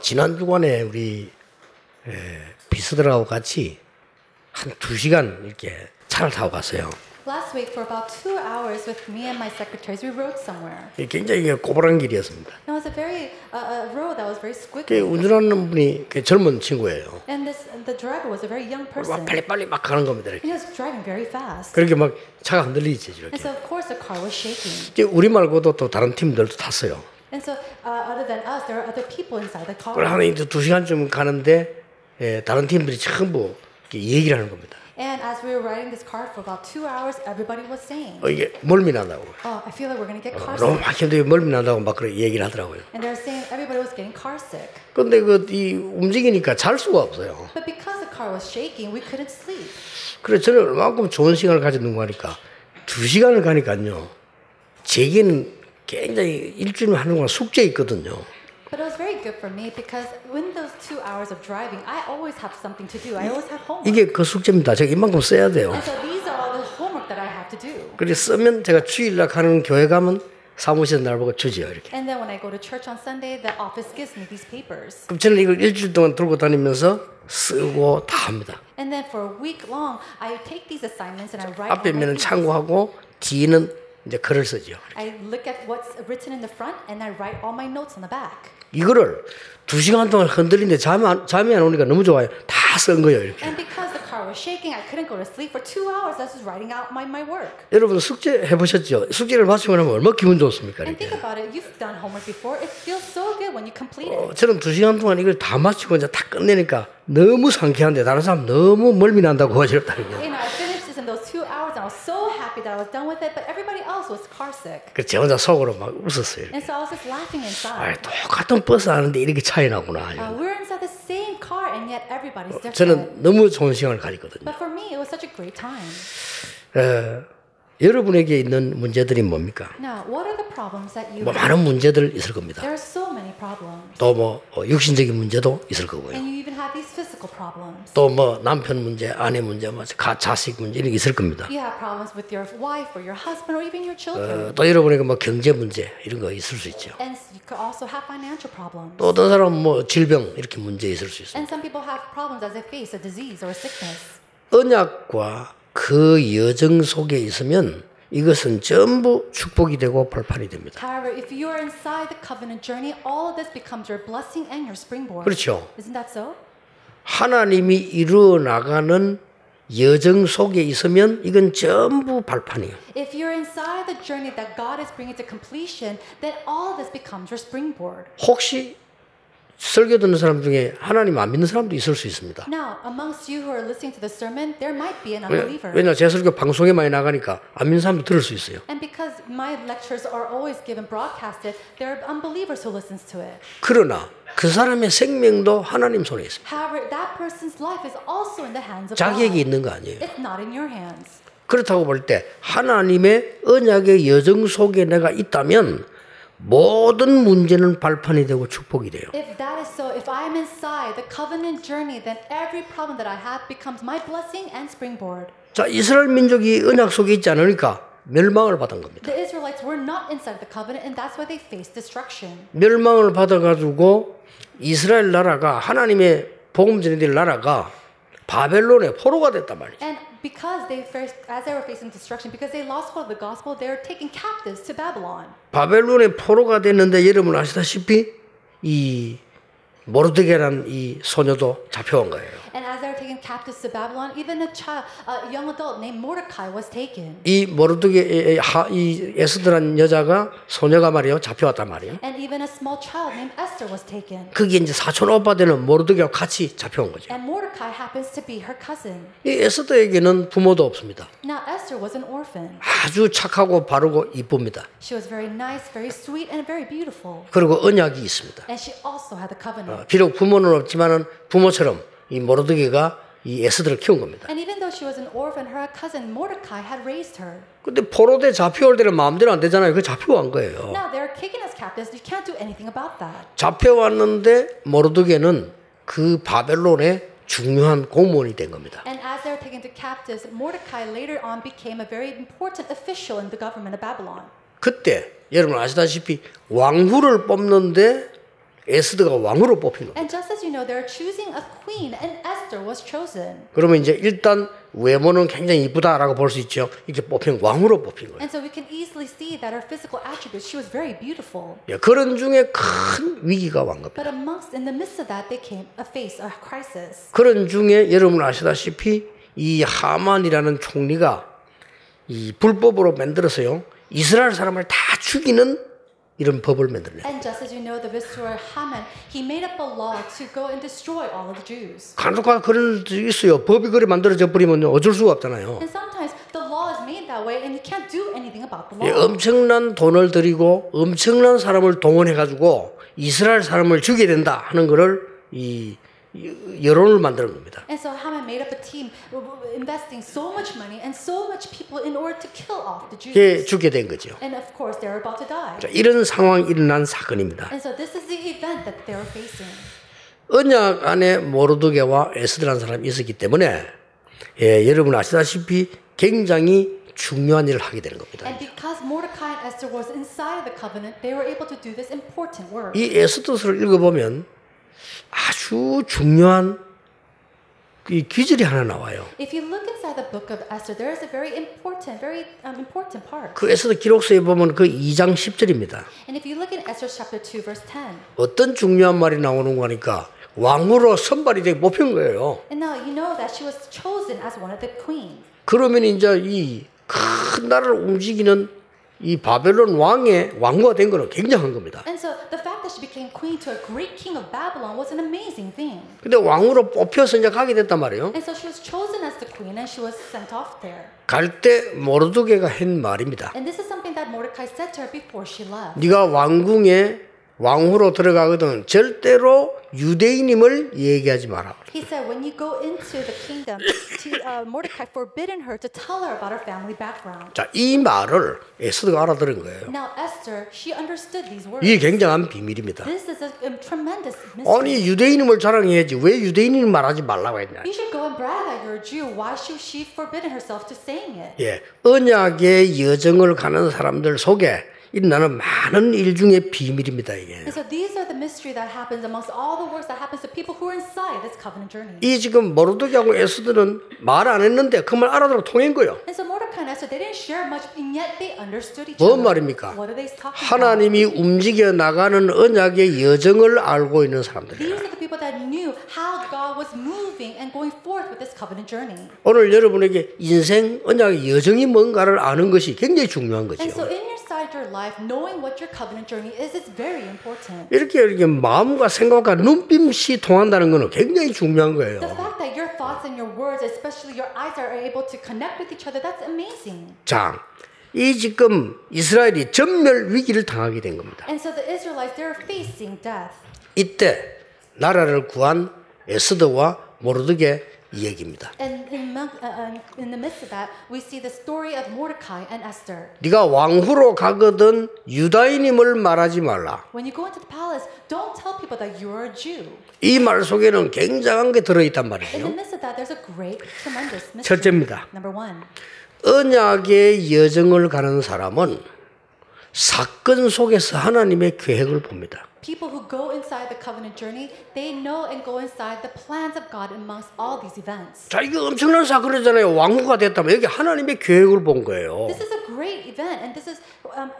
지난 주간에 우리 비서들하고 같이 한 2시간 이렇게 차를 타고 갔어요. Last week, for about 2 hours with me and my secretaries, we rode somewhere. 굉장히 꼬부란 길이었습니다. It was a very a road that was very squiggly. 운전하는 분이 젊은 친구예요. And the driver was a very young person. 빨리 막 가는 겁니다. 이렇게. He was driving very fast. 그렇게 막 차가 흔들리지 이렇게. And so of course the car was shaking. 우리 말고도 또 다른 팀들도 탔어요. And so other than us, there are other people inside the car. 그걸 한 2시간쯤 가는데 다른 팀들이 전부 얘기를 하는 겁니다. And as we were riding this car for about 2 hours, everybody was saying, 이게 멀미 난다고. "Oh, I feel like we're going to get car 너무 sick." 막 힘들게 멀미 난다고 막 그렇게 얘기를 하더라고요. And they were saying everybody was getting car sick. 그런데 이 움직이니까 잘 수가 없어요. But because the car was shaking, we couldn't sleep. 그래서 저는 얼마큼 좋은 시간을 가졌는가 하니까 2시간을 가니까요. 제게는 굉장히 일주일에 하는 건 숙제 있거든요. But it was very good for me because in those 2 hours of driving, I always have something to do. I always have homework. 이게 그 숙제입니다. 제가 이만큼 써야 돼요. And so these are all the homework that I have to do. 그래서 쓰면 제가 주일날 가는 교회 가면 사무실에 날 보고 주지요. 이렇게. And then when I go to church on Sunday, the office gives me these papers. 그럼 저는 이걸 일주일 동안 들고 다니면서 쓰고 다 합니다. And then for a week long, I take these assignments and I write 앞에 all my 면은 papers. 참고하고 뒤는 이제 글을 쓰죠. I look at what's written in the front and I write all my notes on the back. 이거를 2시간 동안 흔들리는데 잠이 안 오니까 너무 좋아요. 다 쓴 거예요. 이렇게. And because the car was shaking, I couldn't go to sleep for 2 hours. I was just writing out my work. 여러분 숙제 해보셨죠? 숙제를 마치고 나면 얼마나 기분 좋습니까? And 이렇게. think about it. You've done homework before. It feels so good when you complete it. 저는 2시간 동안 이걸 다 마치고 이제 다 끝내니까 너무 상쾌한데 다른 사람 너무 멀미 난다고 하셨다는 거예요. You know, I finished this in those 2 hours and I was so happy that I was done with it, but everybody else was car sick. 그래서 제 혼자 속으로 막 웃었어요. And so I was just laughing inside. 똑같은 버스 하는데 이렇게 차이 나구나. We're inside the same car and yet everybody's different. 저는 너무 좋은 시간을 가졌거든요. But for me, it was such a great time. 여러분에게 있는 문제들이 뭡니까? Now, what are the problems that you 뭐 have? 많은 문제들 있을 겁니다. There are so many problems. 또 뭐 육신적인 문제도 있을 거고요. And you even have these physical problems. 또 뭐 남편 문제, 아내 문제, 뭐 자식 문제 이런 게 있을 겁니다. You have problems with your wife or your husband or even your children. 또 여러분에게 뭐 경제 문제 이런 거 있을 수 있죠. And you could also have financial problems. 또 어떤 사람은 뭐 질병 이렇게 문제 있을 수 있어요. And some people have problems as they face a disease or a sickness. 언약과 그 여정 속에 있으면 이것은 전부 축복이 되고 발판이 됩니다. However, if you are inside the covenant journey, all of this becomes your blessing and your springboard. 그렇죠. Isn't that so? 하나님이 이루어 나가는 여정 속에 있으면 이건 전부 발판이에요. If you're inside the journey that God is bringing to completion, then all of this becomes your springboard. 혹시 설교 듣는 사람 중에 하나님 안 믿는 사람도 있을 수 있습니다. Now, amongst you who are listening to the sermon, there might be an unbeliever. 왜냐 제 설교 방송에 많이 나가니까 안 믿는 사람도 들을 수 있어요. And because my lectures are always given broadcasted, there are unbelievers who listens to it. 그러나 그 사람의 생명도 하나님 손에 있습니다. However, that person's life is also in the hands of 자기에게 God. 있는 거 아니에요. It's not in your hands. 그렇다고 볼 때 하나님의 언약의 여정 속에 내가 있다면 모든 문제는 발판이 되고 축복이 돼요. If that is so, if I'm inside the covenant journey, then every problem that I have becomes my blessing and springboard. 자, 이스라엘 민족이 언약 속에 있지 않으니까 멸망을 받은 겁니다. The Israelites were not inside the covenant, and that's why they faced destruction. 멸망을 받아가지고 이스라엘 나라가 하나님의 복음 전해질 나라가 바벨론의 포로가 됐단 말이죠. And because as they were facing destruction, because they lost hold of the gospel, they were taken captives to Babylon. 바벨론의 포로가 됐는데 여러분 아시다시피 이 모르드게라는 이 소녀도 잡혀온 거예요. And as they were taken captives to Babylon, even a young adult named Mordecai was taken. 이 모르드게 이 에스더라는 여자가 소녀가 말이에요 잡혀왔단 말이에요. And even a small child named Esther was taken. 그게 이제 사촌 오빠 되는 모르드게와 같이 잡혀온 거죠. And Mordecai happens to be her cousin. 이 에스더에게는 부모도 없습니다. Now Esther was an orphan. 아주 착하고 바르고 이쁩니다. She was very nice, very sweet, and very beautiful. 그리고 언약이 있습니다. And she also had the covenant. 비록 부모는 없지만은 부모처럼 이 모르드게가 이 에스더를 키운 겁니다. And even though she was an orphan, her cousin Mordecai had raised her. 근데 포로대 잡혀올 때는 마음대로 안 되잖아요. 그 잡혀온 거예요. Now they're taken as captives. You can't do anything about that. 잡혀왔는데 모르드게는 그 바벨론의 중요한 공무원이 된 겁니다. And as they were taken to captives, Mordecai later on became a very important official in the government of Babylon. 그때 여러분 아시다시피 왕후를 뽑는데 에스더가 왕으로 뽑힌 겁니다. And just as you know, they're choosing a queen, and Esther was chosen. 그러면 이제 일단 외모는 굉장히 이쁘다라고 볼 수 있죠. 이렇게 뽑힌 왕으로 뽑힌 거예요. And so we can easily see that her physical attributes, she was very beautiful. 예, 그런 중에 큰 위기가 온 겁니다. But in the midst of that, they faced a crisis. 그런 중에 여러분 아시다시피 이 하만이라는 총리가 이 불법으로 만들어서요 이스라엘 사람을 다 죽이는 이런 법을 만들어요. And just as you know, the viceroy Haman, he made up a law to go and destroy all of the Jews. 간혹가다 그런 적이 있어요. 법이 그리 만들어져 버리면 어쩔 수가 없잖아요. And sometimes the law is made that way, and you can't do anything about the 예, law. 엄청난 돈을 들이고 엄청난 사람을 동원해 가지고 이스라엘 사람을 죽여야 된다 하는 거를 이 여론을 만드는 겁니다. And so Haman made up a team investing so much money and so much people in order to kill off the Jews. 예, 죽게 된 거죠. And of course, they're about to die. 자, 이런 상황이 일어난 사건입니다. And so this is the event that they were facing. 언약 안에 모르드게와 에스더라는 사람이 있었기 때문에 예, 여러분 아시다시피 굉장히 중요한 일을 하게 되는 겁니다. And because Mordecai and Esther was inside of the covenant, they were able to do this important work. 이 에스더서를 읽어보면 아주 중요한 이 기절이 하나 나와요. If you look inside the book of Esther, there is a very important part. 그 에스더 기록서에 보면 그 2장 10절입니다. And if you look in Esther chapter 2, verse 10, 어떤 중요한 말이 나오는 거니까 왕으로 선발이 되게 뽑힌 거예요. and now you know that she was chosen as one of the queens. 그러면 이제 이 큰 나라를 움직이는 이 바벨론 왕의 왕후가 된 거는 굉장한 겁니다. And so the fact that she became queen to a great king of Babylon was an amazing thing. 근데 왕으로 뽑혀서 이제 가게 됐단 말이에요. And so she was chosen as the queen, and she was sent off there. 갈 때 모르드게가 한 말입니다. And this is something that Mordecai said to her before she left. 네가 왕궁에 왕후로 들어가거든 절대로 유대인임을 얘기하지 마라. He said, when you go into the kingdom, Mordecai forbidden her to tell her about her family background. 자, 이 말을 에스더가 알아들은 거예요. Now Esther, she understood these words. 이게 굉장한 비밀입니다. This is a tremendous mystery. 아니 유대인임을 자랑해야지 왜 유대인임 말하지 말라고 했냐. You should go and brag that you're a Jew. Why should she forbidden herself to saying it? 예, 언약의 여정을 가는 사람들 속에 일어나는 많은 일 중에 비밀입니다 이게. And so these are the mystery that happens amongst all the works that happens to people who are inside this covenant journey. 이 지금 모르드게하고 에스더는 말 안 했는데 그 말 알아들어 통한 거예요. And so Mordecai and Esther, they didn't share much, and yet they understood each 뭔 other. 말입니까? What are they talking about? 하나님이 움직여 나가는 언약의 여정을 알고 있는 사람들이에요. These are the people that knew how God was moving and going forth with this covenant journey. 오늘 여러분에게 인생 언약의 여정이 뭔가를 아는 것이 굉장히 중요한 거죠. And so inside your life, knowing what your covenant journey is very important. 이렇게 마음과 생각과 눈빛이 통한다는 것은 굉장히 중요한 거예요. The fact that your thoughts and your words, especially your eyes, are able to connect with each other, that's amazing. 자, 이 지금 이스라엘이 전멸 위기를 당하게 된 겁니다. And so the Israelites, they're facing death. 이때 나라를 구한 에스더와 모르드게 이야기입니다. And in the midst of that, we see the story of Mordecai and Esther. 네가 왕후로 가거든 유다인임을 말하지 말라. When you go into the palace, don't tell people that you are a Jew. 이 말 속에는 굉장한 게 들어있단 In the 말이에요. midst of that, there's a great, tremendous mystery. 첫째입니다. Number one, 언약의 여정을 가는 사람은 사건 속에서 하나님의 계획을 봅니다. people who go inside the covenant journey, they know and go inside the plans of God amongst all these events. 자, 이거 엄청난 사건이잖아요. 왕후가 됐다면 여기 하나님의 계획을 본 거예요. This is a great event, and this is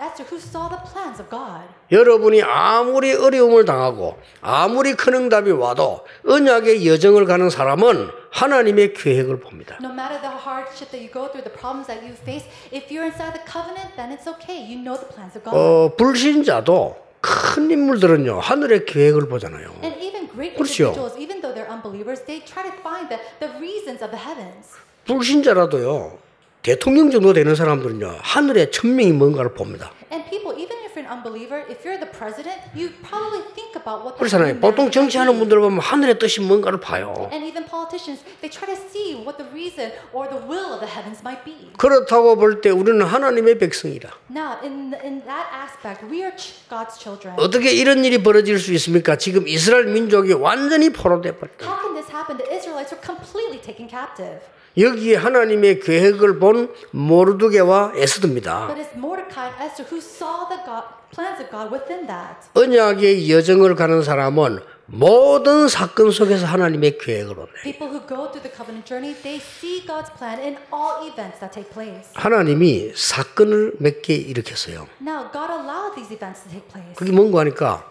Esther who saw the plans of God. 여러분이 아무리 어려움을 당하고 아무리 큰 응답이 와도 언약의 여정을 가는 사람은 하나님의 계획을 봅니다. No matter the hardship that you go through, the problems that you face, if you're inside the covenant, then it's okay. You know the plans of God. 불신자도 큰 인물들은요 하늘의 계획을 보잖아요. And even great 그렇죠. individuals, even though they're unbelievers, they try to find the reasons of the heavens. 불신자라도요 대통령 정도 되는 사람들은요 하늘의 천명이 뭔가를 봅니다. And people, even if you're an unbeliever, if you're the president, you probably think about what the 그렇잖아요. 보통 정치하는 분들 보면 하늘의 뜻이 뭔가를 봐요. And even politicians, they try to see what the reason or the will of the heavens might be. 그렇다고 볼 때 우리는 하나님의 백성이라. Now, in that aspect, we are God's children. 어떻게 이런 일이 벌어질 수 있습니까? 지금 이스라엘 민족이 완전히 포로돼 버렸다. How can this happen? The Israelites were completely taken captive. 여기에 하나님의 계획을 본 모르드게와 에스더입니다. But it's Mordecai and Esther who saw the plans of God within that. 언약의 여정을 가는 사람은 모든 사건 속에서 하나님의 계획을 보네. People who go through the covenant journey, they see God's plan in all events that take place. 하나님이 사건을 몇 개 일으켰어요. Now, God allowed these events to take place. 그게 뭔가 하니까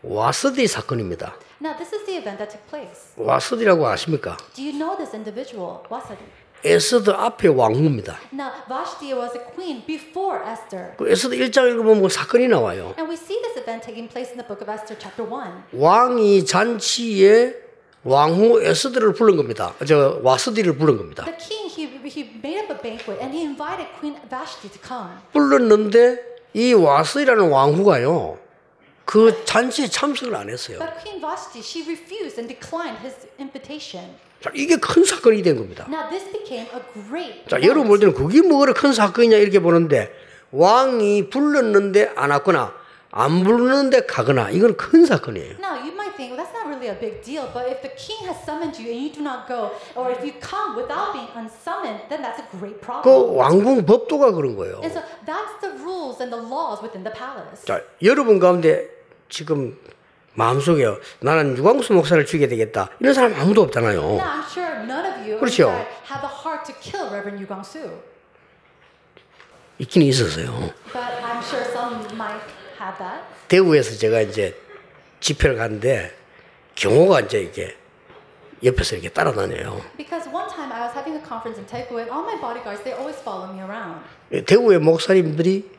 와스디 사건입니다. Now, this is the event that took place. 와스디라고 아십니까? Do you know this individual, Vasadi? 에스더 앞에 왕후입니다. Now, Vashti was a queen before Esther. 그 에스더 1장 읽어보면 뭐 사건이 나와요. And we see this event taking place in the book of Esther, chapter 1. 왕이 잔치에 왕후 에스더를 부른 겁니다. 저 와스디를 부른 겁니다. The king, he made up a banquet and he invited Queen Vashti to come. 불렀는데 이 와스디라는 왕후가요. 그 잔치에 참석을 안 했어요. But Queen Vashti, she refused and declined his invitation. 자, 이게 큰 사건이 된 겁니다. Now this became a great 자, 여러분 볼 때는 그게 뭐가 큰 사건이냐 이렇게 보는데 왕이 불렀는데 안 왔거나 안 부르는데 가거나 이건 큰 사건이에요. Now you might think, well, that's not really a big deal, but if the king has summoned you and you do not go, or if you come without being unsummoned, then that's a great problem. 그 왕궁 법도가 그런 거예요. And so that's the rules and the laws within the palace. 자, 여러분 가운데 지금 마음속에 나는 유광수 목사를 죽여야 되겠다 이런 사람 아무도 없잖아요. Now I'm sure none of you 그렇죠. have the heart to kill Reverend Yu Gwang-soo, 있긴 있었어요. but I'm sure some might have that. 대구에서 제가 이제 집회를 갔는데 경호가 이제 이렇게 옆에서 이렇게 따라다녀요. Because one time I was having a conference in Daegu and all my bodyguards, they always follow me around. 대구의 목사님들이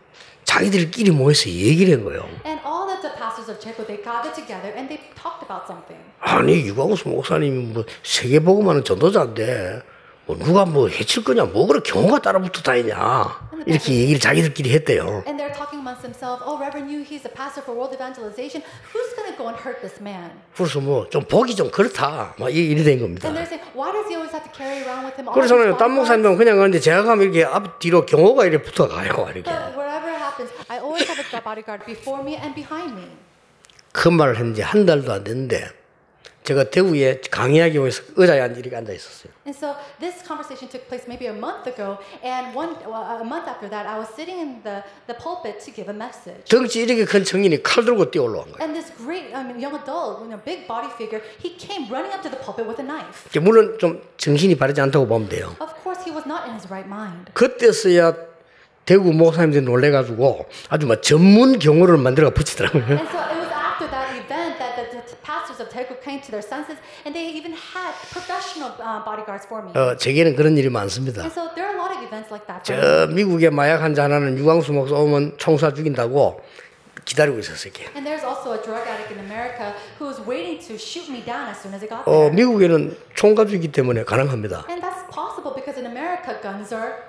자기들끼리 모여서 얘기를 한 거예요. And all the pastors of Daegu, they gathered together and they talked about something. 아니 유광수 목사님이 뭐 세계복음하는 전도자인데 뭐 누가 뭐 해칠 거냐 뭐 그래 경호가 따라붙어 다니냐 이렇게 얘기를 자기들끼리 했대요. And they're talking amongst themselves, oh, Reverend Yu, he's a pastor for world evangelization. Who's going to go and hurt this man? 그래서 뭐 좀 보기 좀 그렇다 막 이래 된 겁니다. And they're saying, why does he always have to carry around with him all 그래서는 these 딴 bodyguards? 목사님은 그냥 가는데 제가 가면 이렇게 앞 뒤로 경호가 이렇게 붙어가요 이렇게. But wherever it happens, I always have a bodyguard before me and behind me. 그 말을 했는지 한 달도 안 됐는데 제가 대구에 강의하기 위해서 의자에 이렇게 앉아 있었어요. And so this conversation took place maybe a month ago, and a month after that, I was sitting in the pulpit to give a message. 덩치 이렇게 큰 청년이 칼 들고 뛰어 올라온 거예요. And this great, young adult, big body figure, he came running up to the pulpit with a knife. 물론 좀 정신이 바르지 않다고 보면 돼요. Of course, he was not in his right mind. 그때서야 대구 목사님들이 놀래가지고 아주 막 전문 경호를 만들어 붙이더라고요. And so it was after that event that the pastors of Daegu came to their senses, and they even had professional bodyguards for me. 제게는 그런 일이 많습니다. And so there are a lot of events like that. For me. 저 미국의 마약 환자 하나는 유광수 목사 오면 총사 죽인다고 기다리고 있었어요. 이렇게. And there's also a drug addict in America who was waiting to shoot me down as soon as it got there. 미국에는 총 가지고 있기 때문에 가능합니다. And that's possible because in America guns are,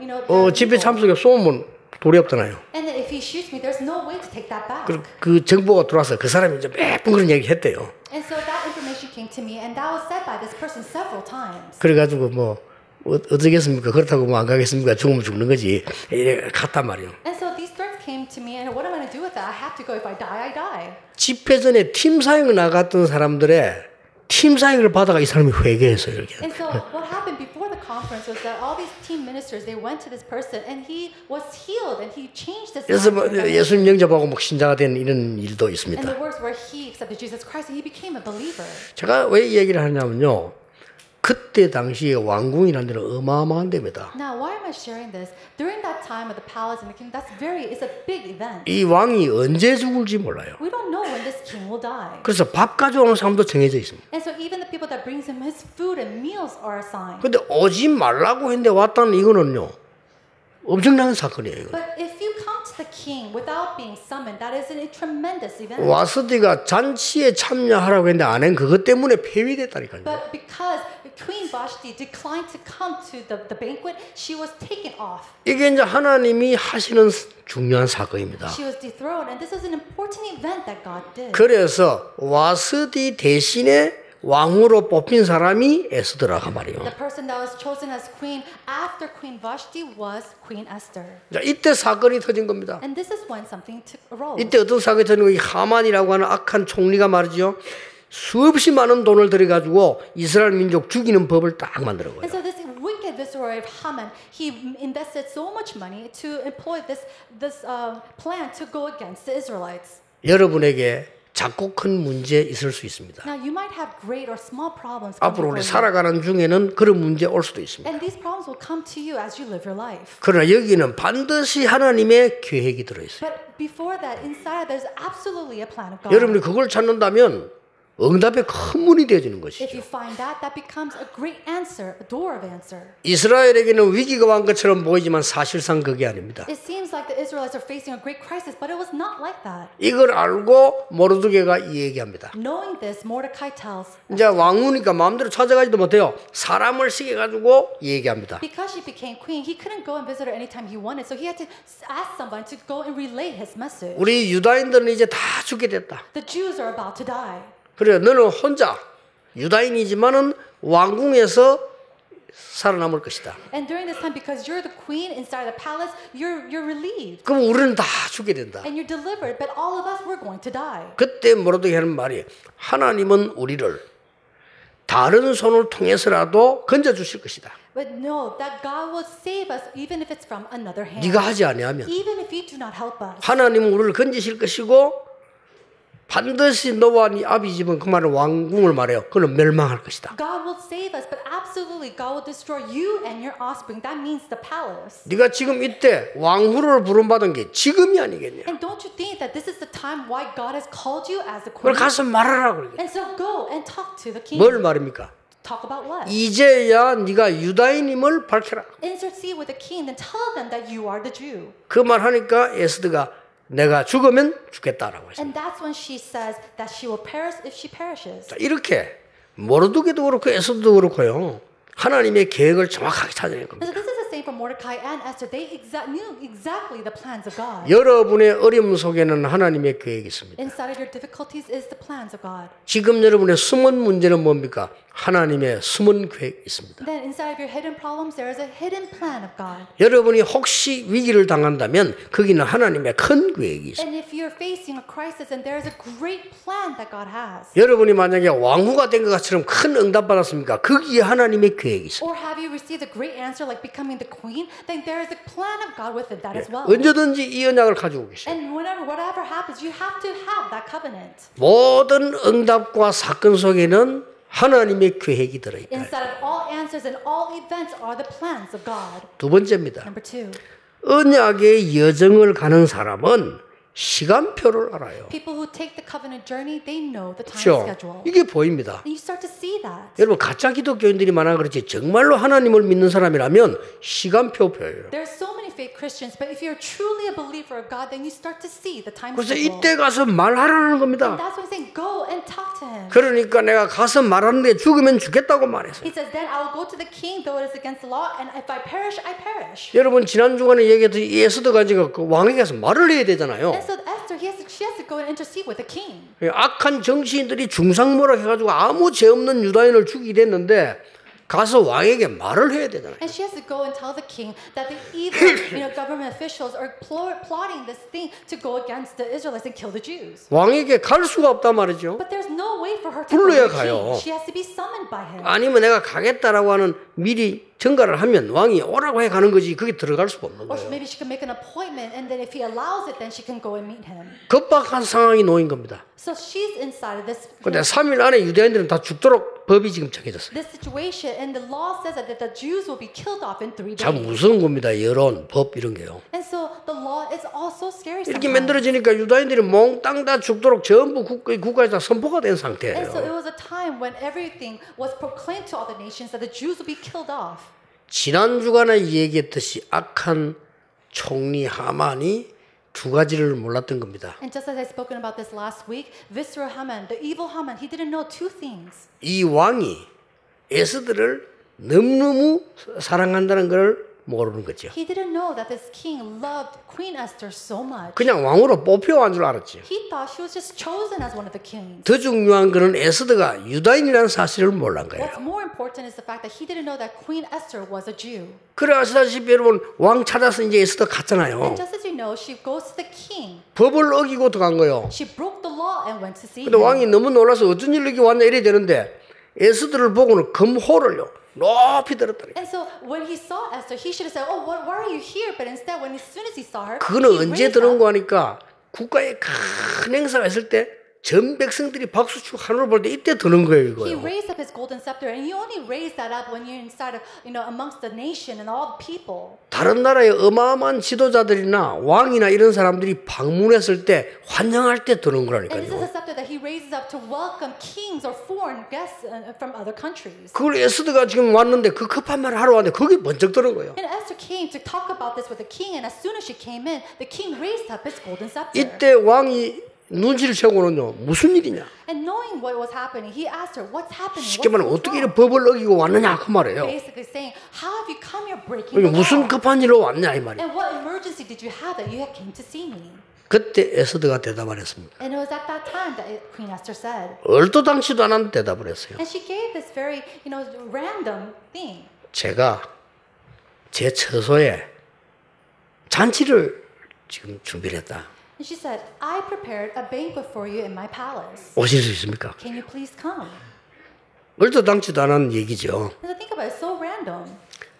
집회 참석에 쏘면 돌이 없잖아요. And then if he shoots me, there's no way to take that back. 그 정보가 들어와서 그 사람이 이제 몇 번 그런 얘기를 했대요. And so that information came to me, and that was said by this person several times. 그래가지고 뭐 어쩌겠습니까? 그렇다고 뭐 안 가겠습니까? 죽으면 죽는 거지. 이래 갔단 말이에요. And so these threats came to me, and what am I going to do with that? I have to go. If I die, I die. 집회 전에 팀 사역을 나갔던 사람들의 팀 사역을 받아가 이 사람이 회개했어요. 이렇게. And so what happened before the conference was that all these team ministers, they went to this person, and he was healed, and he changed his 그래서 life. 뭐 예수님 영접하고 뭐 신자가 된 이런 일도 And 있습니다. the words where he accepted Jesus Christ, and he became a believer. 제가 왜 이 얘기를 하냐면요. 그때 당시에 왕궁이라는 데는 어마어마한 데입니다. Now, why am I sharing this? During that time of the palace and the kingdom, it's a big event. 이 왕이 언제 죽을지 몰라요. We don't know when this king will die. 그래서 밥 가져오는 사람도 정해져 있습니다. And so even the people that brings him his food and meals are assigned. 근데 오지 말라고 했는데 왔다는 이거는요. 엄청난 사건이에요. 이거. But if you come to the king without being summoned, that is a tremendous event. 와스디가 잔치에 참여하라고 했는데 안 한 그것 때문에 폐위됐다니까요. But because Queen Vashti declined to come to the banquet, she was taken off. 이게 이제 하나님이 하시는 중요한 사건입니다. She was dethroned, and this is an important event that God did. 그래서 와스디 대신에 왕으로 뽑힌 사람이 에스더라고 말이에요. The person that was chosen as queen after Queen Vashti was Queen Esther. 자, 이때 사건이 터진 겁니다. And this is when something arose. 이때 어떤 사건이 터진 거예요? 하만이라고 하는 악한 총리가 말이죠. 수없이 많은 돈을 들여가지고 이스라엘 민족 죽이는 법을 딱 만들어 And 거예요. so this wicked, this story of Haman, he invested so much money to employ this plan to go against the Israelites. 여러분에게 작고 큰 문제 있을 수 있습니다. Now you might have great or small problems. 앞으로 우리 살아가는 중에는 그런 문제 올 수도 있습니다. And these problems will come to you as you live your life. 그러나 여기는 반드시 하나님의 계획이 들어있어요. But before that, inside there's absolutely a plan of God. 여러분이 그걸 찾는다면 응답의 큰 문이 되어지는 If 것이죠. you find that, that becomes a great answer, a door of answer. 이스라엘에게는 위기가 온 것처럼 보이지만 사실상 그게 아닙니다. It seems like the Israelites are facing a great crisis, but it was not like that. 이걸 알고 모르드게가 이 얘기합니다. Knowing this, Mordecai tells, 이제 왕후니까 마음대로 찾아가지도 못해요. 사람을 시켜가지고 얘기합니다. because she became queen, he couldn't go and visit her anytime he wanted, so he had to ask someone to go and relay his message. 우리 유다인들은 이제 다 죽게 됐다. The Jews are about to die. 그래 너는 혼자 유다인이지만은 왕궁에서 살아남을 것이다. And during this time, because you're the queen inside the palace, you're relieved. 그럼 우리는 다 죽게 된다. And you're delivered, but all of us, we're going to die. 그때 모르드게 하는 말이 하나님은 우리를 다른 손을 통해서라도 건져 주실 것이다. But know that God will save us even if it's from another hand. 네가 하지 아니하면 Even if you do not help us. 하나님은 우리를 건지실 것이고 반드시 너와 네 아비 집은 그 말은 왕궁을 말해요. 그는 멸망할 것이다. God will save us, but absolutely God will destroy you and your offspring. That means the palace. 네가 지금 이때 왕후를 부름받은 게 지금이 아니겠냐. And don't you think that this is the time why God has called you as the 그걸 queen? 가서 말하라 그러게. And so go and talk to the king. 뭘 말입니까? Talk about what? 이제야 네가 유다인임을 밝혀라. Intercede with the king and tell them that you are the Jew. 그 말 하니까 에스더가 내가 죽으면 죽겠다라고 했어요. And that's when she says that she will perish if she perishes. 자, 이렇게 모르드게도 그렇고 에스더도 그렇고요. 하나님의 계획을 정확하게 찾아낸 겁니다. And so this is the same for Mordecai and Esther. They knew exactly the plans of God. 여러분의 어려움 속에는 하나님의 계획이 있습니다. Inside of your difficulties is the plans of God. 지금 여러분의 숨은 문제는 뭡니까? 하나님의 숨은 계획이 있습니다. Then inside of your hidden problems, there is a hidden plan of God. 여러분이 혹시 위기를 당한다면 거기는 하나님의 큰 계획이 있습니다. And if you're facing a crisis, and there is a great plan that God has. 여러분이 만약에 왕후가 된 것처럼 큰 응답 받았습니까? 거기에 하나님의 계획이 있습니다. Or have you received a great answer like becoming the queen? Then there is a plan of God within that as well. 언제든지 이 언약을 가지고 계세요. And whatever happens, you have to have that covenant. 모든 응답과 사건 속에는 하나님의 계획이 들어있다. Inside of all answers and all events are the plans of God. 두 번째입니다. Number two, 언약의 여정을 가는 사람은 시간표를 알아요. people who take the covenant journey, they know the time 그렇죠? schedule. 이게 보입니다. And you start to see that. 여러분 가짜 기독교인들이 많아 그렇지 정말로 하나님을 믿는 사람이라면 시간표 표예요. There's so many fake Christians, but if you're truly a believer of God, then you start to see the time 그래서 schedule. 이때 가서 말하라는 And 겁니다. that's why I'm saying, go and talk to him. 그러니까 내가 가서 말하는데 죽으면 죽겠다고 말했어요. He says, then I will go to the king, though it is against the law, and if I perish, I perish. 여러분 지난 주간에 얘기했듯이 에스더가 지금 그 왕에게 가서 말을 해야 되잖아요. And so Esther, she has to go and intercede with the king. 악한 정치인들이 중상모략 해가지고 아무 죄 없는 유다인을 죽이게 됐는데 가서 왕에게 말을 해야 되잖아요. And she has to go and tell the king that the evil, government officials are plotting this thing to go against the Israelites and kill the Jews. 왕에게 갈 수가 없단 말이죠. But there's no way for her to 불러야 go to the 가요. king. She has to be summoned by him. 아니면 내가 가겠다라고 하는 미리 전가를 하면 왕이 오라고 해 가는 거지 그게 들어갈 수가 없는 Or 거예요. maybe she can make an appointment, and then if he allows it, then she can go and meet him. 급박한 상황이 놓인 겁니다. So she's inside of this. 근데 3일 안에 유대인들은 다 죽도록 법이 지금 정해졌어요. This situation, and the law says that the Jews will be killed off in 3 참 days. 무서운 겁니다. 여론, 법 이런 게요. And so the law is also scary. 이렇게 sometimes. 만들어지니까 유다인들이 몽땅 다 죽도록 전부 국가에서 다 선포가 된 And so 상태예요. it was a time when everything was proclaimed to all the nations that the Jews would be killed off. 지난 주간에 얘기했듯이 악한 총리 하만이 두 가지를 몰랐던 겁니다. And just as I spoken about this last week, Visra Haman, the evil Haman, he didn't know 2 things. 이 왕이 에스더를 너무너무 사랑한다는 걸 모르는 거죠. He didn't know that this king loved Queen Esther so much. 그냥 왕으로 뽑혀간 줄 알았죠. He thought she was just chosen as one of the kings. 더 중요한 것은 에스더가 유다인이라는 사실을 몰란 거예요. What's more important is the fact that he didn't know that Queen Esther was a Jew. 그래 아시다시피 여러분 왕 찾아서 이제 에스더 갔잖아요. And just as you know, she goes to the king. 법을 어기고 들어간 거예요. She broke the law and went to see 근데 him. 왕이 너무 놀라서 어쩐 일로 이렇게 왔냐 이래야 되는데 에스더를 보고는 금호를요 높이 들었다니. And so when he saw Esther, he should have said, "Oh, why are you here?" But instead, when as soon as he saw her, 그거는 he 언제 raised 들은 up. 거 하니까 국가에 큰 행사가 있을 때 전 백성들이 박수 치고 하늘을 볼 때 이때 드는 거예요, He 이거요. raised up his golden scepter, and you only raise that up when you're inside of, amongst the nation and all the people. 다른 나라의 어마어마한 지도자들이나 왕이나 이런 사람들이 방문했을 때 환영할 때 드는 And this is 거라니까요. a scepter that he raises up to welcome kings or foreign guests from other countries. 그걸 에스더가 지금 왔는데 그 급한 말을 하러 왔는데 그게 번쩍 드는 거예요. And Esther came to talk about this with the king, and as soon as she came in, the king raised up his golden scepter. 이때 왕이 눈치를 채고는요 무슨 일이냐? And knowing what was happening, he asked her, "What's happening? 쉽게 말하면 What's 어떻게 wrong?" 이렇게 법을 어기고 왔느냐 그 말이에요. Basically saying, "How have you come here breaking 그러니까 the 무슨 law? 급한 일로 왔냐 이 말이에요. And what emergency did you have that you came to see me?" 그때 에스더가 대답을 했습니다. And it was at that time that Queen Esther said, 얼토당치도 않은 대답을 했어요. and she gave this very, random thing. 제가 제 처소에 잔치를 지금 준비를 했다. And she said, "I prepared a banquet for you in my palace. 오실 수 있습니까? Can you please come?" 얼토당치도 않은 얘기죠. And think about it, it's so random.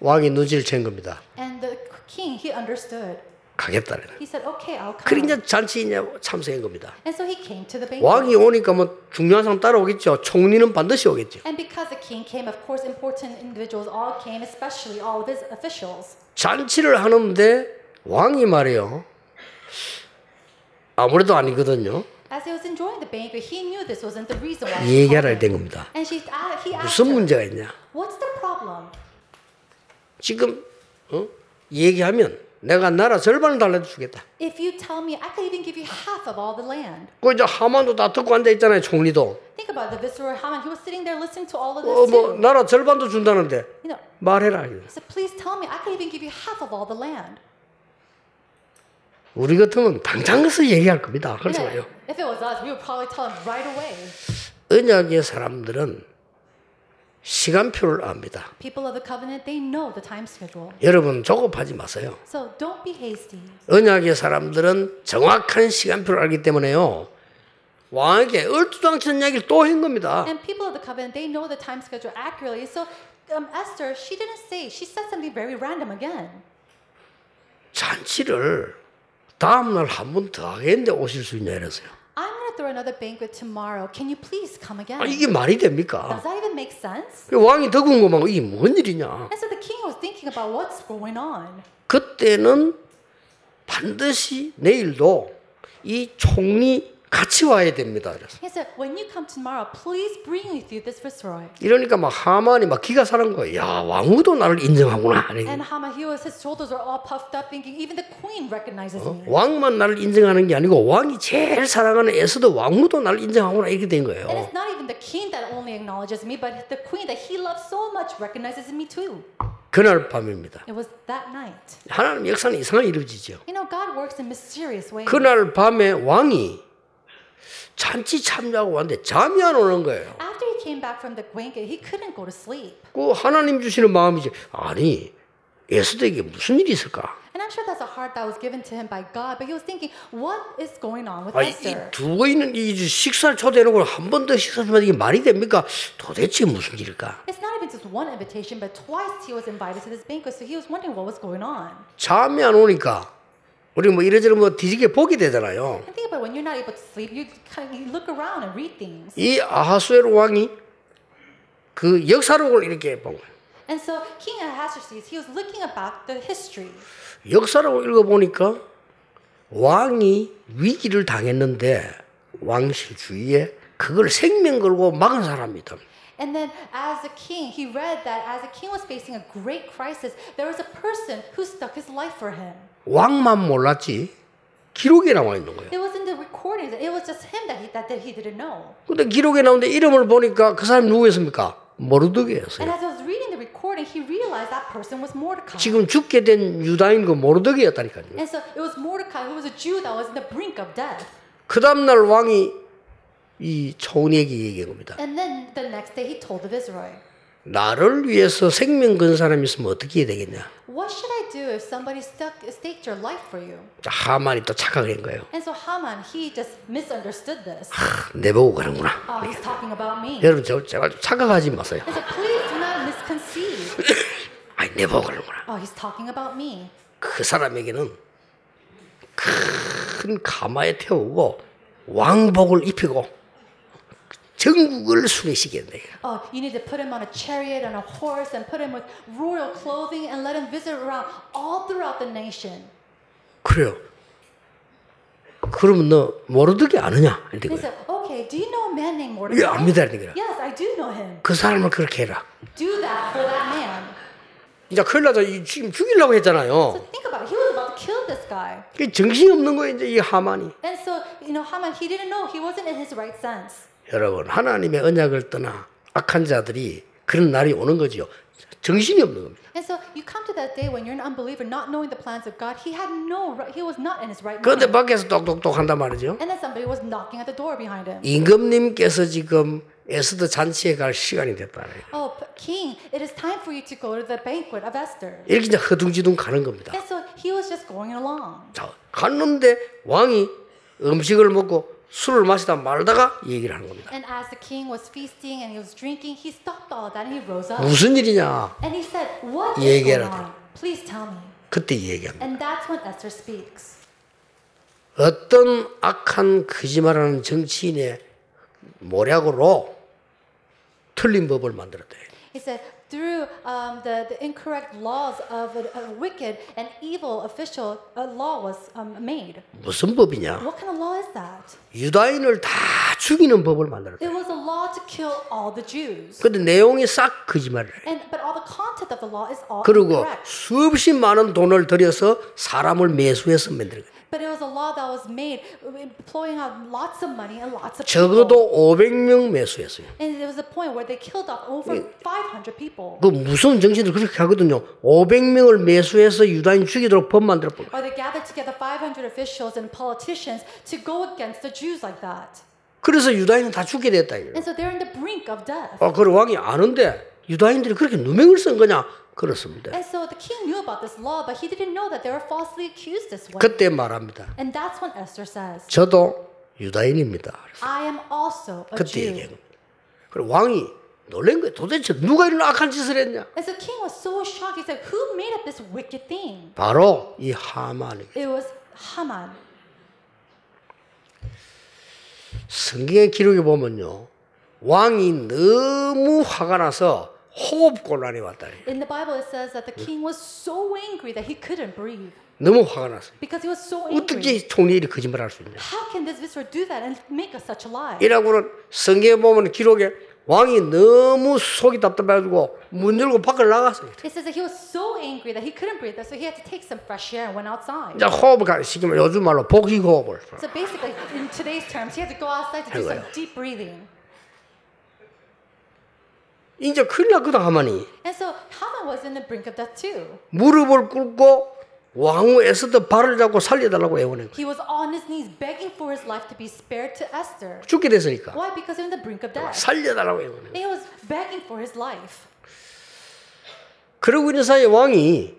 왕이 눈치를 챈 겁니다. And the king, he understood. 가겠다. He said, "Okay, I'll come." 그러니까 잔치에 참석한 겁니다. And so he came to the banquet. 왕이 오니까 뭐 중요한 사람 따라오겠죠. 총리는 반드시 오겠죠. And because the king came, of course, important individuals all came, especially all of his officials. 잔치를 하는데 왕이 말이요. 아무래도 아니거든요. As he was enjoying the banquet, he knew this wasn't the reason why 이 he 얘기하라 called 된 him. 겁니다. And he asked 무슨 her, 문제가 있냐? "What's the problem? 지금 얘기하면 내가 나라 절반을 달라도 주겠다. If you tell me, I could even give you half of all the land." 그 이제 하만도 다 듣고 앉아 있잖아요. 총리도. Think about the viceroy Haman. He was sitting there listening to all of 뭐 this too. 나라 절반도 준다는데 말해라. He said, "Please tell me. I could even give you half of all the land." 우리 같으면 당장 가서 얘기할 겁니다. 그래서 If it was us, we would probably tell him right away. 언약의 사람들은 시간표를 압니다. People of the covenant, they know the time schedule. 여러분 조급하지 마세요. So don't be hasty. 언약의 사람들은 정확한 시간표를 알기 때문에요. 왕에게 얼토당치는 이야기를 또 한 겁니다. And people of the covenant, they know the time schedule accurately. So Esther, she didn't say, she said something very random again. 잔치를 다음날 한 번 더 하겠는데 오실 수 있냐 이랬어요. I'm going to throw another banquet tomorrow. Can you please come again? 이게 말이 됩니까? Does that even make sense? 왕이 더 궁금하고 이게 뭔 일이냐. And so the king was thinking about what's going on. 그때는 반드시 내일도 이 총리 같이 와야 됩니다. 그래서. He said, when you come tomorrow, please bring with you this viceroy. 이러니까 막 하만이 막 기가 사는 거예요. 야, 왕후도 나를 인정하구나. And Haman, his shoulders were all puffed up, thinking even the queen recognizes me. 왕만 나를 인정하는 게 아니고 왕이 제일 사랑하는 에스더 왕후도 나를 인정하구나 이렇게 된 거예요. And it's not even the king that only acknowledges me, but the queen that he loves so much recognizes me too. 그날 밤입니다. It was that night. 하나님 역사는 이상하게 이루어지죠. God works in mysterious ways. 그날 밤에 왕이 잔치 참여하고 왔는데 잠이 안 오는 거예요. After he came back from the banquet, he couldn't go to sleep. 그 하나님 주시는 마음이지. 아니 에스더에게 무슨 일이 있을까? And I'm sure that's a heart that was given to him by God, but he was thinking, what is going on with Esther? 두 거인은 이 식사를 초대해놓고 한 번 더 식사 주면 이게 말이 됩니까? 도대체 무슨 일일까? It's not even just one invitation, but twice he was invited to this banquet, so he was wondering what was going on. 잠이 안 오니까 우리 뭐 이래저래 뭐 뒤지게 보게 되잖아요. And think about it, when you're not able to sleep, you look around and read things. 이 아하수에로 왕이 그 역사록을 이렇게 본 거예요. And so King Ahasuerus, he was looking about the history. 역사록을 읽어보니까 왕이 위기를 당했는데 왕실 주위에 그걸 생명 걸고 막은 사람이 있다. And then as a king, he read that as the king was facing a great crisis, there was a person who stuck his life for him. 왕만 몰랐지 기록에 나와 있는 거예요. It was in the recordings. It was just him that he didn't know. 근데 기록에 나오는데 이름을 보니까 그 사람이 누구였습니까? And 모르드게였어요. as I was reading the recording, he realized that person was Mordecai. 지금 죽게 된 유다인 그 모르드게였다니까요. And so it was Mordecai who was a Jew that was in the brink of death. 그 다음날 왕이 이 총리에게 얘기한 겁니다. And then the next day he told the viceroy. 나를 위해서 생명 건 사람이 있으면 어떻게 해야 되겠냐? What should I do if somebody staked your life for you? 자, 하만이 또 착각한 거예요. And so Haman, he just misunderstood this. 내보고 그러는구나. Oh, he's talking about me. 여러분 제발 착각하지 마세요. And so please do not misconceive. 아니 내보고 그러는구나. Oh, he's talking about me. 그 사람에게는 큰 가마에 태우고 왕복을 입히고 전국을 순회시켜야 돼. Oh, you need to put him on a chariot and a horse and put him with royal clothing and let him visit around all throughout the nation. 그래요. 그러면 너 모르드게 아느냐? 이런 He 거예요. said, okay, do you know a man named Mordecai? 예, 압니다. 이런 거예요. Yes, I do know him. 그 사람을 그렇게 해라. Do that for that man. 이제 큰일 나서 지금 죽이려고 했잖아요. So think about it. He was about to kill this guy. 그 정신이 없는 거예요, 이제 이 하만이. And so, Haman, he didn't know. He wasn't in his right sense. 여러분, 하나님의 언약을 떠나 악한 자들이 그런 날이 오는 거지요. 정신이 없는 겁니다. And so you come to that day when you're an unbeliever, not knowing the plans of God. He was not in his right 그런데 mind. 밖에서 똑똑똑 한단 말이죠. And then somebody was knocking at the door behind him. 임금님께서 지금 에스더 잔치에 갈 시간이 됐다네요. Oh, King, it is time for you to go to the banquet of Esther. 이렇게 이제 허둥지둥 가는 겁니다. And so he was just going along. 자, 갔는데 왕이 음식을 먹고 술을 마시다 말다가 얘기를 하는 겁니다. And as the king was feasting and he was drinking, he stopped all of that and he rose up. 무슨 일이냐? And he said, what is 얘기해라. going on? Please tell me. 그때 얘기합니다. And that's when Esther speaks. 어떤 악한 거짓말하는 정치인의 모략으로 틀린 법을 만들었대. He said, through the incorrect laws of a wicked and evil official, a law was made. 무슨 법이냐? What kind of law is that? 유다인을 다 죽이는 법을 만들었대. It was a law to kill all the Jews. 근데 내용이 싹 거짓말이래. But all the content of the law is all 그리고 incorrect. 수없이 많은 돈을 들여서 사람을 매수해서 만든 거예요. But it was a law that was made employing out lots of money and lots of 적어도 people. 500명 매수했어요. And there was a point where they killed off over 500 people. 그 무서운 정신들 그렇게 하거든요. 500명을 매수해서 유다인 죽이도록 법 만들어 버. Or they gathered together 500 officials and politicians to go against the Jews like that. 그래서 유다인은 다 죽게 됐다 이거예요. And so they're in the brink of death. 그걸 왕이 아는데 유다인들이 그렇게 누명을 쓴 거냐? 그렇습니다. And so the king knew about this law, but he didn't know that they were falsely accused this way. 그때 말합니다. And that's when Esther says, 저도 유다인입니다. I am also a 그때 Jew. 얘기한 겁니다. 그리고 왕이 놀란 거예요. 도대체 누가 이런 악한 짓을 했냐? And so the king was so shocked. He said, who made up this wicked thing? 바로 이 하만입니다. It was Haman. 성경의 기록에 보면요. 왕이 너무 화가 나서 호흡 곤란이 왔다. In the Bible, it says that the king was so angry that he couldn't breathe 너무 화가 났어요. because he was so angry. 어떻게 총리들이 거짓말할 수 있냐? How can this visitor do that and make us such a lie? 이라고는 성경에 보면 기록에 왕이 너무 속이 답답해가지고 문 열고 밖을 나갔어요. It says that he was so angry that he couldn't breathe, so he had to take some fresh air and went outside. 이제 호흡을 시키면 요즘 말로 복식 호흡을. So basically, in today's terms, he had to go outside to do some 아이고야. deep breathing. 이제 큰일 났거든 하만이. And so Haman was in the brink of death too. 무릎을 꿇고 왕후 에스더 발을 잡고 살려달라고 애원해. He was on his knees begging for his life to be spared to Esther. 죽게 됐으니까 Why? Because they're in the brink of death. 살려달라고 애원해. He was begging for his life. 그러고 있는 사이에 왕이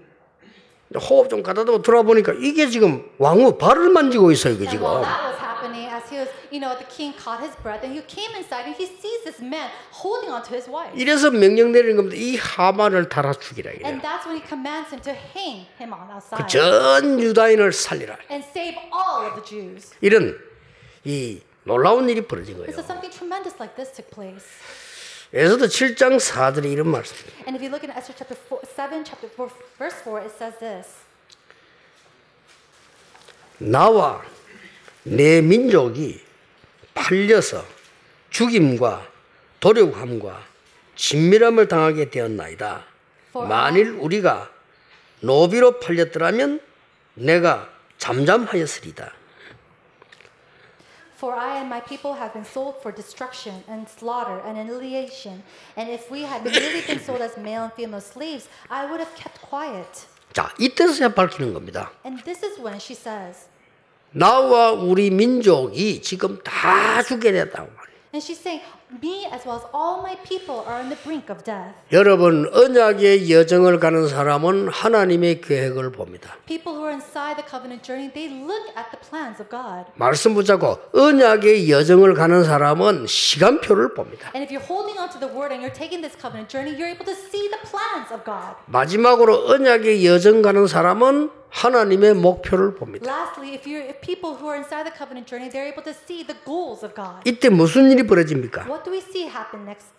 호흡 좀 가다듬어 들어보니까 이게 지금 왕후 발을 만지고 있어요, 이거 And 지금. while that was happening, as he was, the king caught his breath and he came inside and he sees this man holding onto his wife. 이래서 명령 내리는 겁니다. 이 하만을 달아 죽이라 이래요. And that's when he commands him to hang him on outside 전 유다인을 살리라. and save all of the Jews. 이런 이 놀라운 일이 벌어진 거예요. And so something tremendous like this took place. 에스더 7장 4절에 이런 말씀입니다. And if you look in Esther chapter 7, chapter 4, verse 4, it says this. 나와 내 민족이 팔려서 죽임과 도륙함과 진밀함을 당하게 되었나이다. 만일 우리가 노비로 팔렸더라면 내가 잠잠하였으리다. For I and my people have been sold for destruction and slaughter and annihilation. And if we had merely been sold as male and female slaves, I would have kept quiet. 자, 이때서야 밝히는 겁니다. And this is when she says, 나와 우리 민족이 지금 다 죽게 됐다고 말이에요. And she's saying, me as well as all my people are on the brink of death. 여러분, 언약의 여정을 가는 사람은 하나님의 계획을 봅니다. People who are inside the covenant journey, they look at the plans of God. 말씀 붙잡고 언약의 여정을 가는 사람은 시간표를 봅니다. And if you're holding on to the word and you're taking this covenant journey, you're able to see the plans of God. 마지막으로 언약의 여정 가는 사람은 하나님의 목표를 봅니다. Lastly, if people who are inside the covenant journey, they're able to see the goals of God. 이때 무슨 일이 벌어집니까? What do we see happen next?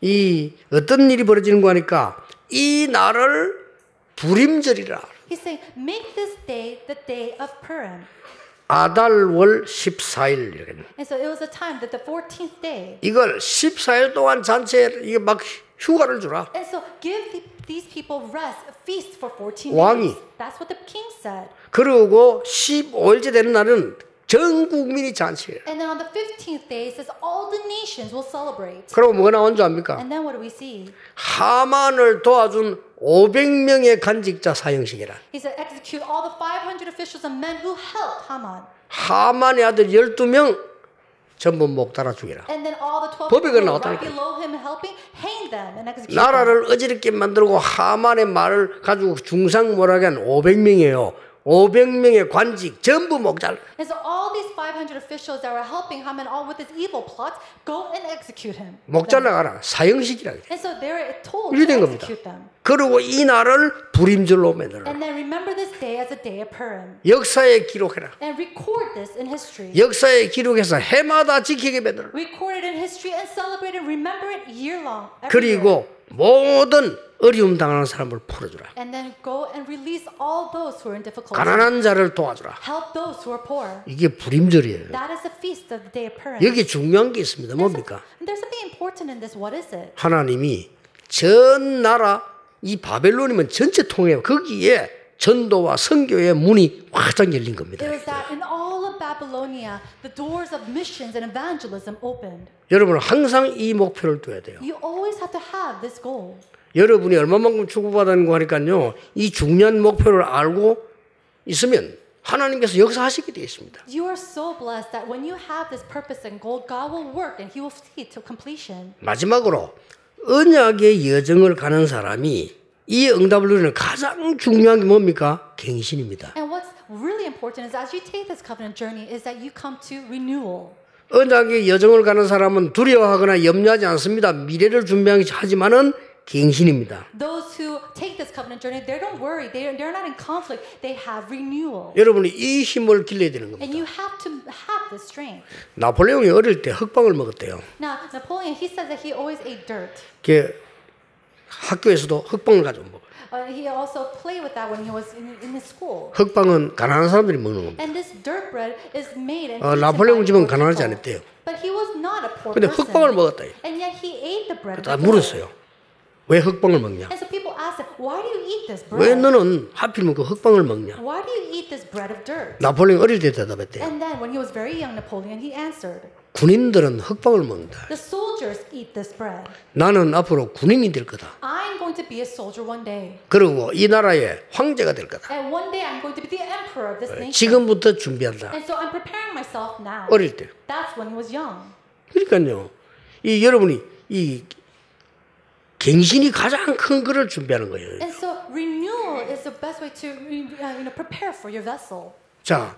이 어떤 일이 벌어지는 거 하니까 이 날을 불임절이라. He's saying, make this day the day of Purim. 아달월 14일 이렇게. And so it was a time that the 14th day. 이걸 14일 동안 잔치에 이게 막 휴가를 주라. And so give these people rest, a feast for 14 왕이. days. That's what the king said. 그리고 15일째 되는 날은 전 국민이 잔치해요. And then on the 15th day, it says all the nations will celebrate. 그리고 뭐가 나온 줄 압니까? And then what do we see? 하만을 도와준 500명의 간직자 사형식이라. He said, execute all the 500 officials and men who helped Haman. 하만의 아들 12명 전부 목 달아 죽이라. And then all the 12 법에 people who were 나왔다니까. right below him helping, hang them and execute them. 나라를 어지럽게 만들고 하만의 말을 가지고 중상모략에 한 500명이에요. 500명의 관직 전부 목 잘. And so all these 500 officials that were helping Haman all with his evil plots, go and execute him. 목 잘라가라. 사형식이라. And so they're told 이렇게 된 to 겁니다. execute them. 그리고 이 날을 불임절로 만들어라. And then remember this day as a day of Purim. 역사에 기록해라. And record this in history. 역사에 기록해서 해마다 지키게 만들어라. Record it in history and celebrate and remember it year long. Every year. 그리고 모든 어려움 당하는 사람을 풀어주라. And then go and release all those who are in difficulty. 가난한 자를 도와주라. Help those who are poor. 이게 불임절이에요. That is the feast of the day of Purim. 여기 중요한 게 있습니다. 뭡니까? And there's something important in this. What is it? 하나님이 전 나라 이 바벨론이면 전체 통해요. 거기에 전도와 선교의 문이 확장 열린 겁니다. It was that in all of Babylonia, the doors of missions and evangelism opened. 여러분은 항상 이 목표를 둬야 돼요. You always have to have this goal. 여러분이 얼마만큼 축복받는 거 하니까요. 이 중요한 목표를 알고 있으면 하나님께서 역사하시게 되어 있습니다. You are so blessed that when you have this purpose and goal, God will work and He will see it to completion. 마지막으로 언약의 여정을 가는 사람이 이 응답을 누리는 가장 중요한 게 뭡니까? 갱신입니다. And what's really important is as you take this covenant journey is that you come to renewal. 언약의 여정을 가는 사람은 두려워하거나 염려하지 않습니다. 미래를 준비하지만은 갱신입니다. Those who take this covenant journey, they don't worry. They're not in conflict. They have renewal. 여러분이 이 힘을 길러야 되는 겁니다. And you have to have this strength. 나폴레옹이 어릴 때 흙방을 먹었대요. Now, Napoleon, he says that he always ate dirt. 학교에서도 흙방을 가지고 먹어요. He also played with that when he was in his school. 흙방은 가난한 사람들이 먹는 겁니다. And this dirt bread is made and eaten 나폴레옹 by 집은 poor 가난하지 people. 않았대요. But he was not a poor 근데 person. 흙방을 먹었다. And yet he ate the bread. 다 물었어요. 왜 흙방을 먹냐? And so people asked him, why do you eat this 왜 bread? 너는 하필이면 그 흙방을 먹냐? Why do you eat this bread of dirt? 나폴레옹 어릴 때 대답했대요. And then when he was very young, Napoleon, he answered, 군인들은 흙방을 먹는다. the soldiers eat this bread. 나는 앞으로 군인이 될 거다. I'm going to be a soldier one day. 그리고 이 나라의 황제가 될 거다. And one day I'm going to be the emperor of this nation. 지금부터 준비한다. And so I'm preparing myself now. 어릴 때. That's when he was young. 그러니까요. 이 여러분이 이 갱신이 가장 큰 거를 준비하는 거예요. And so renewal is the best way to prepare for your vessel. 자,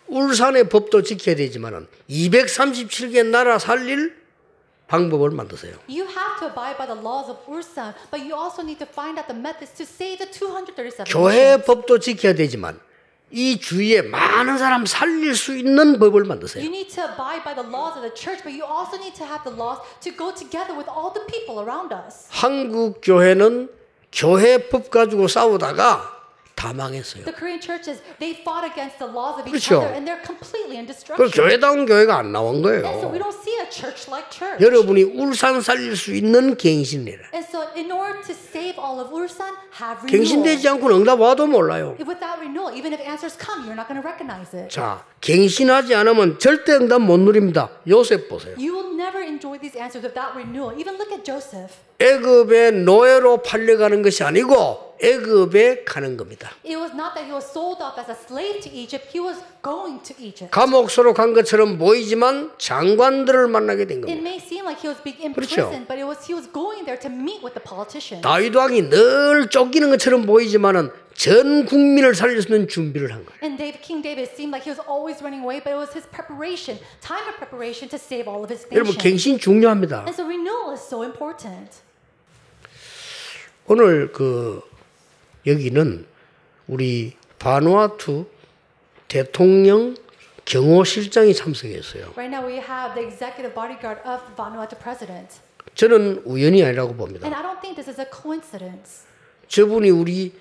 울산의 법도 지켜야 되지만은 237개 나라 살릴 방법을 만드세요. You have to abide by the laws of Ulsan, but you also need to find out the methods to save the 237 교회 nations. 법도 지켜야 되지만 이 주위에 많은 사람 살릴 수 있는 법을 만드세요. You need to abide by the laws of the church, but you also need to have the laws to go together with all the people around us. 한국 교회는 교회법 가지고 싸우다가 다 망했어요. The Korean churches, they fought against the laws of each 그렇죠. other, and they're completely in 그 destruction. 교회다운 교회가 안 나온 And so we 거예요. don't see a church like church. 여러분이 울산 살릴 수 있는 갱신이라. And so in order to save all of Ulsan, have 갱신되지 renewal. 않고는 응답 와도 몰라요. Without renewal, even if answers come, you're not going to recognize it. 자, 갱신하지 않으면 절대 응답 못 누립니다. 요셉 보세요. You will never never enjoy these answers without renewal. Even look at Joseph. 애굽의 노예로 팔려가는 것이 아니고 애굽에 가는 겁니다. It was not that he was sold off as a slave to Egypt. He was going to Egypt. 감옥소로 간 것처럼 보이지만 장관들을 만나게 된 It 겁니다. may seem like he was being 그렇죠. imprisoned, but he was going there to meet with the politicians. 다윗 왕이 늘 쫓기는 것처럼 보이지만은 전 국민을 살릴 수 있는 준비를 한 거예요. And King David seemed like he was always running away, but it was his preparation, time of preparation to save all of his 여러분 nation. 갱신 중요합니다. And so renewal is so important. 오늘 여기는 우리 바누아투 대통령 경호실장이 참석했어요. Right now we have the executive bodyguard of the Vanuatu president. 저는 우연이 아니라고 봅니다. And I don't think this is a coincidence. 저분이 우리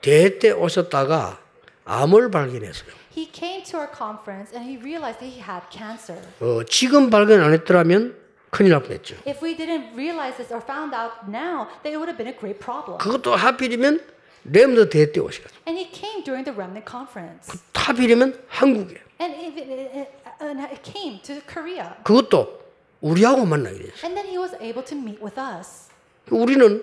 대회 때 오셨다가 암을 발견했어요. He came to our conference and he realized that he had cancer. 지금 발견 안 했더라면 큰일 날 뻔했죠. If we didn't realize this or found out now, then it would have been a great problem. 그것도 하필이면 렘더 대회 때 오셔가지고 And he came during the Remnant conference. 하필이면 한국에 And it came to Korea. 그것도 우리하고 만나게 됐어요. And then he was able to meet with us. 우리는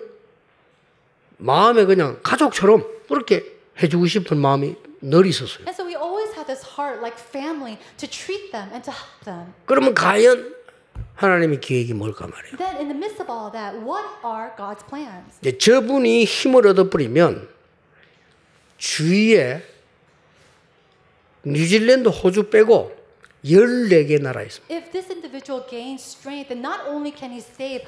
마음에 그냥 가족처럼 그렇게 해주고 싶은 마음이 늘 있었어요. And so we always had this heart like family to treat them and to help them. 그러면 과연 하나님의 계획이 뭘까 말이에요. Then in the midst of all that, what are God's plans? 이제 저분이 힘을 얻어버리면 주위에 뉴질랜드, 호주 빼고 14개 나라 있습니다. If this individual gains strength, then not only can he save,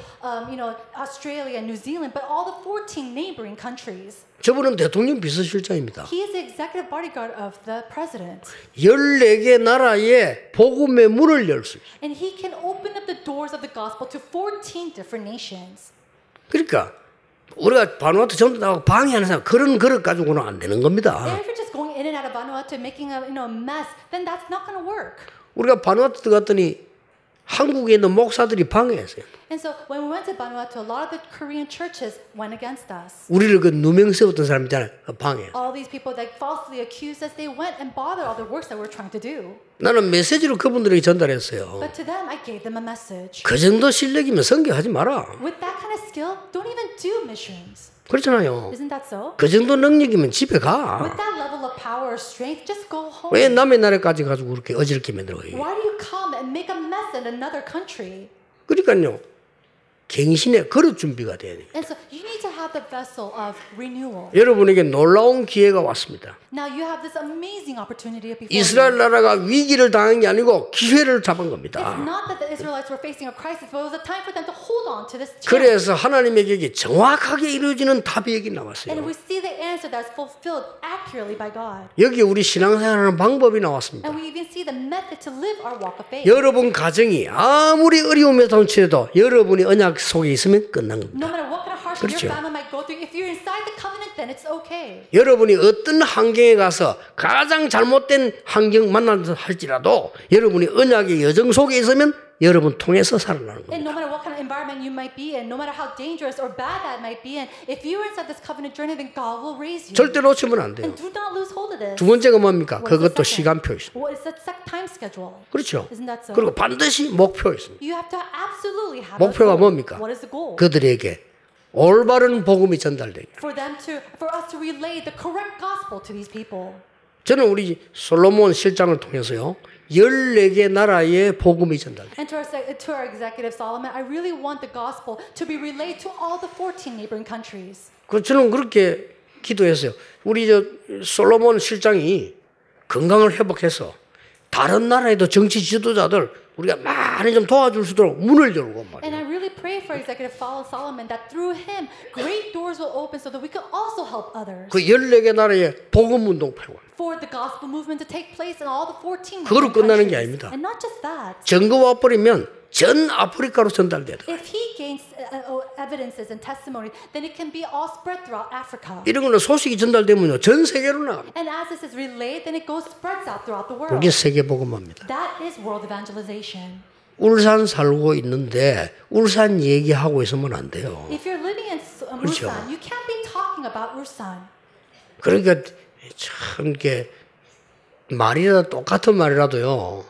Australia and New Zealand, but all the 14 neighboring countries. 저분은 대통령 비서실장입니다. He is the executive bodyguard of the president. 14개 나라에 복음의 문을 열 수 있어요. And he can open up the doors of the gospel to 14 different nations. 그러니까 우리가 바누아투 전부 나가고 방해하는 사람 그런 그릇 가지고는 안 되는 겁니다. And if you're just going in and out of Vanuatu making a mess, then that's not going to work. 우리가 바누아투 들어갔더니 한국에 있는 목사들이 방해했어요. And so when we went to Vanuatu, a lot of the Korean churches went against us. 우리를 그 누명 세웠던 사람 있잖아요. 방해. All these people that falsely accused us, they went and bothered all the works that we're trying to do. 나는 메시지로 그분들에게 전달했어요. But to them, I gave them a message. 그 정도 실력이면 선교하지 마라. With that kind of skill, don't even do missions. 그렇잖아요. Isn't that so? 그 정도 능력이면 집에 가. With that level of power or strength, just go home. 왜 남의 나라까지 가지고 그렇게 어지럽게 만들어요? Why do you come and make a mess in another country? 그러니까요. 갱신의 그릇 준비가 돼야 돼요. And so you need to have the vessel of renewal. 여러분에게 놀라운 기회가 왔습니다. Now you have this amazing opportunity before 이스라엘 you. 나라가 위기를 당한 게 아니고 기회를 잡은 It's 겁니다. not that the Israelites were facing a crisis, but it was a time for them to hold on to this chance. 그래서 하나님의 계획이 정확하게 이루어지는 답이 여기 And 나왔어요. we see the answer that's fulfilled accurately by God. 여기 우리 신앙생활하는 방법이 나왔습니다. And we even see the method to live our walk of faith. 여러분 가정이 아무리 어려움에 닥쳐도 여러분이 언약 속에 있으면 끝난 겁니다. No matter what kind of hardship 그렇죠. your family might go through, if you're inside the covenant, then it's okay. 여러분이 어떤 환경에 가서 가장 잘못된 환경 만난다 할지라도 여러분이 언약의 여정 속에 있으면 여러분 통해서 살아나는 겁니다. And no matter what kind of environment you might be in, no matter how dangerous or bad that might be in, if you're inside this covenant journey, then God will raise you. 절대 놓치면 안 돼요. And do not lose hold of this. 두 번째가 뭡니까? What is the 그것도 second? 시간표 있습니다. What is the time schedule? 그렇죠. Isn't that so? 그리고 반드시 목표 있습니다. You have to absolutely have 목표가 a goal. 뭡니까? What is the goal? 그들에게 올바른 복음이 전달되게. For us to relay the correct gospel to these people. 저는 우리 솔로몬 실장을 통해서요. 14개 나라의 복음이 전달돼요. And to our executive Solomon, I really want the gospel to be relayed to all the 14 neighboring countries. 저는 그렇게 기도했어요. 우리 솔로몬 실장이 건강을 회복해서 다른 나라에도 정치 지도자들 우리가 많이 좀 도와줄 수 있도록 문을 열고 말이에요. And I really pray for Executive Solomon that through him, great doors will open so that we can also help others. 그 14개 나라의 복음 운동 폐원. For the gospel movement to take place in all the 14 그걸로 끝나는 게 countries. 아닙니다. And not just that. 증거가 와버리면 전 아프리카로 전달돼야 돼요. If he gains evidences and testimony, then it can be all spread throughout Africa. 이런 거는 소식이 전달되면요 전 세계로 나갑니다. And as this is relayed, then it spreads out throughout the world. 그게 세계 복음화입니다. That is world evangelization. 울산 살고 있는데 울산 얘기하고 있으면 안 돼요. If you're living in 그렇죠. Ulsan, you can't be talking about Ulsan. 그러니까 참 이게 말이라도 똑같은 말이라도요.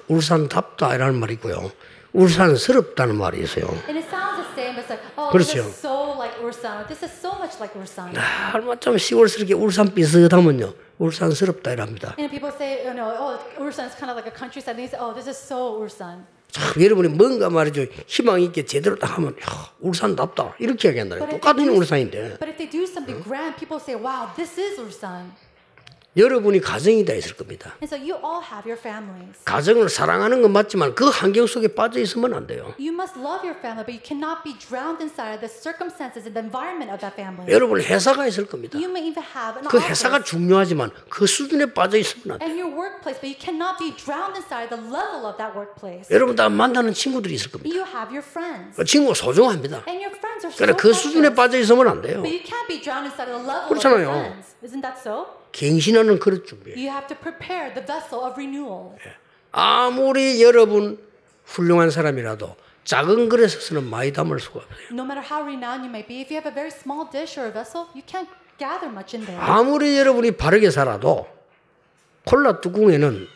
울산답다 이라는 말이 있고요. 울산스럽다는 말이 있어요. And it sounds the same, but it's like, oh, 그렇죠. this is so like Ulsan. This is so much like Ulsan. 얼마 좀 시골스럽게 울산 비슷하면요, 울산스럽다 이랍니다. And people say, oh, Ulsan is kind of like a countryside. And they say, oh, this is so Ulsan. 참, 여러분이 뭔가 말이죠, 희망 있게 제대로 딱 하면 울산답다 이렇게 얘기한다. 똑같은 울산인데 But if they do something grand, people say, wow, this is Ulsan. 여러분이 가정이 다 있을 겁니다. And so you all have your families. 가정을 사랑하는 건 맞지만 그 환경 속에 빠져 있으면 안 돼요. You must love your family, but you cannot be drowned inside the circumstances and the environment of that family. 여러분 회사가 있을 겁니다. You may even have an 그 office 회사가 중요하지만 그 수준에 빠져 있으면 안 돼요. and your workplace, but you cannot be drowned inside the level of that workplace. 여러분 다 만나는 친구들이 있을 겁니다. You have your friends, 그 친구가 소중합니다. and your friends are so 그러나 그 수준에 precious. 빠져 있으면 안 돼요. But you can't be drowned inside the level of 그렇잖아요. your friends. Isn't that so? 갱신하는 그릇 준비해요. You have to prepare the vessel of renewal. 아무리 여러분 훌륭한 사람이라도 작은 그릇에서는 많이 담을 수가 없어요. No matter how renowned you may be, if you have a very small dish or a vessel, you can't gather much in there. 아무리 여러분이 바르게 살아도 콜라 뚜껑에는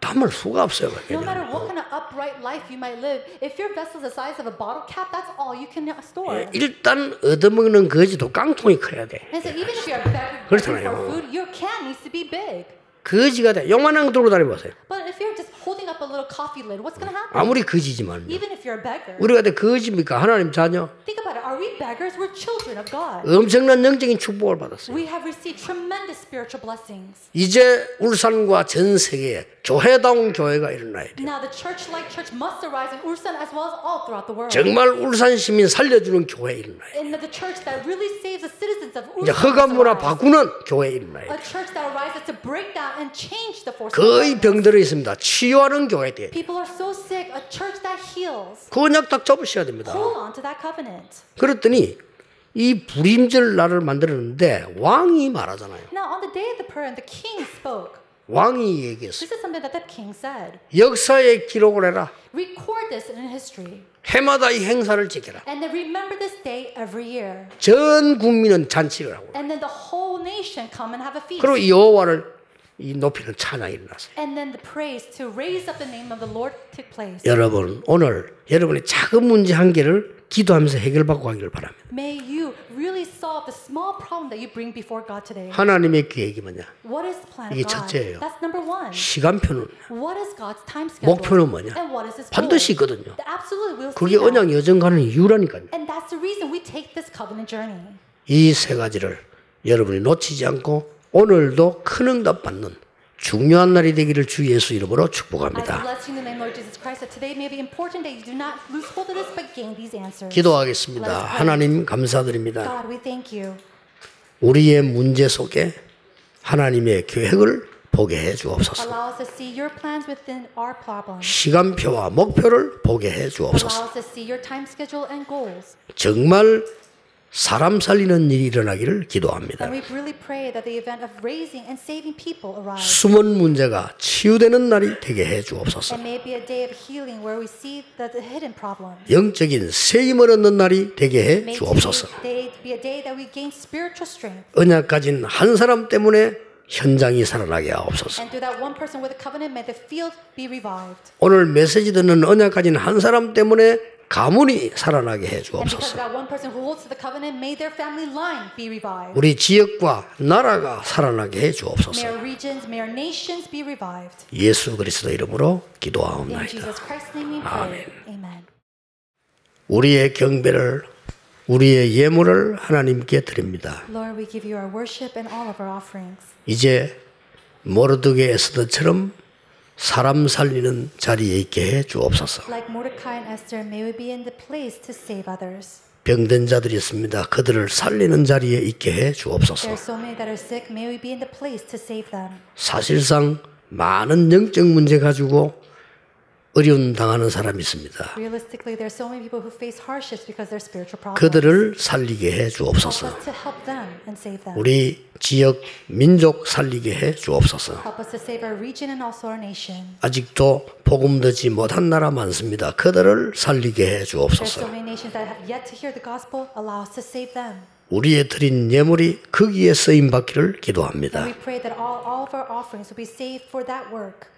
담을 수가 없어요. No matter what kind of upright life you might live, if your vessel is the size of a bottle cap, that's all you can store. 일단 얻어먹는 거지도 깡통이 커야 돼. And so even if you're begging 그렇잖아요. for food, your can needs to be big. 거지가 돼. 요만한 거 들고 다녀보세요. But if you're just holding up a little coffee lid, what's going to happen? 아무리 거지지만 Even if you're a beggar. 우리가 다 거지입니까? 하나님 자녀? Think about it. Are we beggars? We're children of God. 엄청난 영적인 축복을 받았어요. We have received tremendous spiritual blessings. 이제 울산과 전 세계에 교회다운 교회가 일어나야 돼요. Now the church-like church must arise in Ulsan as well as all throughout the world. 정말 울산 시민 살려주는 교회 일어나야 돼요. And the church that really saves the citizens of 이제 Ulsan. 허감 문화 must arise. 바꾸는 교회 일어나야 A 돼요. church that arises to break down and change the force. 거의 병들어 있습니다. 치유하는 교회 돼요. People are so sick. A church that heals. 그 언약 딱 잡으셔야 됩니다. Hold on to that covenant. 그랬더니 이 불임절 날을 만들었는데 왕이 말하잖아요. Now on the day of the prayer, and the king spoke. 왕이 얘기했어요. This is something that the king said. 역사에 기록을 해라. Record this in history. 해마다 이 행사를 지켜라. And then remember this day every year. 전 국민은 잔치를 하고 And then the whole nation come and have a feast. 그리고 여호와를 이 높이는 찬양이 일어났어요. And then the praise to raise up the name of the Lord took place. 여러분 오늘 여러분의 작은 문제 한 개를 기도하면서 해결받고 가기를 바랍니다. May you really solve the small problem that you bring before God today. 하나님의 계획이 뭐냐? What is the plan of 이게 God? 첫째예요. That's number one. 시간표는 What is God's time schedule? 목표는 뭐냐? And what is His goal? 반드시 있거든요. Absolutely, we'll 그게 see that. 언약 여정 가는 이유라니까요. And that's the reason we take this covenant journey. 이 세 가지를 여러분이 놓치지 않고 오늘도 큰 응답 받는 중요한 날이 되기를 주 예수 이름으로 I 축복합니다. bless you in the name of Lord Jesus Christ that today may be important that you do not lose hold of this but gain these answers. 기도하겠습니다. Let's pray. 하나님 감사드립니다. God, we thank you. 우리의 문제 속에 하나님의 계획을 보게 해 주옵소서. Allow us to see your plans within our problems. 시간표와 목표를 보게 해 Allow 주옵소서. us to see your time schedule and goals. 정말 사람 살리는 일이 일어나기를 기도합니다. And we really pray that the event of raising and saving people arise. 숨은 문제가 치유되는 날이 되게 해 주옵소서. And may be a day of healing where we see the hidden problems. 영적인 세임을 얻는 날이 되게 해 May 주옵소서. today be a day that we gain spiritual strength. 언약 가진 한 사람 때문에 현장이 살아나게 하옵소서. And through that one person with a covenant, may the field be revived. 오늘 메시지 듣는 언약 가진 한 사람 때문에 가문이 살아나게 해 And because of 주옵소서. that one person who holds to the covenant, may their family line be revived. 우리 지역과 나라가 살아나게 해 May 주옵소서. our regions, may our nations be revived. 예수 그리스도 이름으로 In 기도하옵나이다. Jesus Christ's name we pray. Amen. 우리의 경배를 우리의 예물을 하나님께 드립니다. Lord, we give you our worship and all of our offerings. 이제 모르드게 에스더처럼 사람 살리는 자리에 있게 해 주옵소서. Like Mordecai and Esther, may we be in the place to save others. 병든 자들이 있습니다. 그들을 살리는 자리에 있게 해 There 주옵소서. are so many that are sick, may we be in the place to save them. 사실상 많은 영적 문제 가지고 어려움 당하는 사람이 있습니다. Realistically, there are so many people who face hardships because of their spiritual problems. 그들을 살리게 해 Help 주옵소서. us to help them and save them. 우리 지역 민족 살리게 해 주옵소서. Help us to save our region and also our nation. 아직도 복음 듣지 못한 나라 많습니다. 그들을 살리게 해 There are so 주옵소서. many nations that have yet to hear the gospel. Allow us to save them. 우리의 드린 예물이 거기에 쓰임 받기를 And 기도합니다. we pray that all of our offerings will be saved for that work.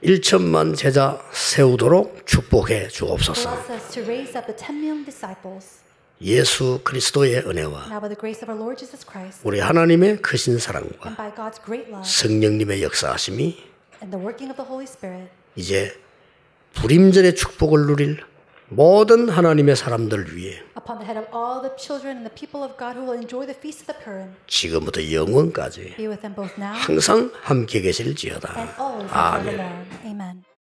1천만 제자 세우도록 축복해 주옵소서. Bless us to raise up the 10 million disciples. 예수 그리스도의 은혜와 Now by the grace of our Lord Jesus Christ 우리 하나님의 크신 사랑과 and by God's great love 성령님의 역사하심이 and the working of the Holy Spirit, 이제 불임절의 축복을 누릴 모든 하나님의 사람들 위해 upon the head of all the children and the people of God who will enjoy the feast of the Purim, 지금부터 영원까지 be with them both now 항상 함께 계실지어다. and always and 아멘. forevermore. Amen.